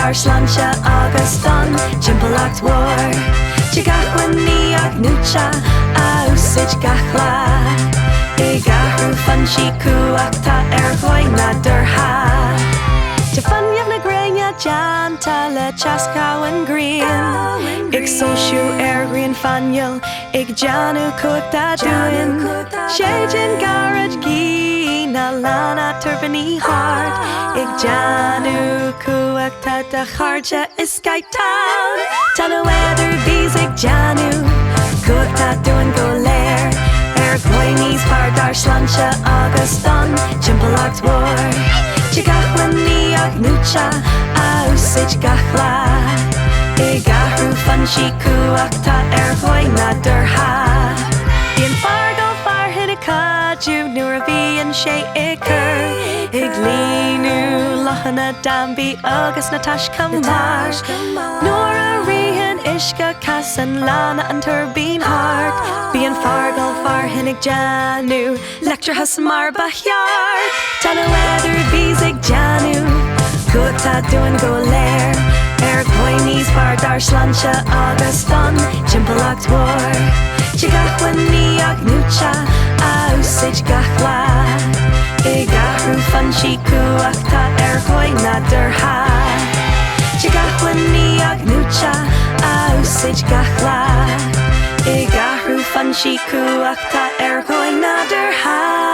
dar sláinte agus don timpeallacht mhór acmhainní athnuaite úsáid gach I athrú foinsí cumhachta Dhóigh Nadúrtha fuinneamh na gréine déanta le Ghabhán Grian ag soilsiú ghrianphainéil ag déanamh cumhachta dúinn Séideann Gearóid Gaoth lanna tuirbíní thart ag déanamh cumhachta de chairde is Skytown tá na Weatherbies ag déanamh cumhachta dúinn go léir acmhainní fearr dar sláinte agus don timpeallacht mhór acmhainní athnuaite úsáid gach I athrú foinsí cumhachta Dhóigh Nadúrtha Bíonn Fearghal Fearthainn ag cadú nuair a bhíonn sé ag cur ag líonú lechanna damhbí agus na taisceamar nuair a rian isce casan lanna an tuirbíní thart Bíonn Fearghal Fearthainn ag déanamh lectreachas mar bachéart tá na Weatherbies ag déanamh cumhachta dúinn go léir acmhainní fearr dar sláinte agus don timpeallacht mhór acmhainní athnuaite úsáid gach I athrú foinsí cumhachta Dhóigh Nadúrtha acmhainní athnuaite úsáid gach I athrú foinsí cumhachta Dhóigh Nadúrtha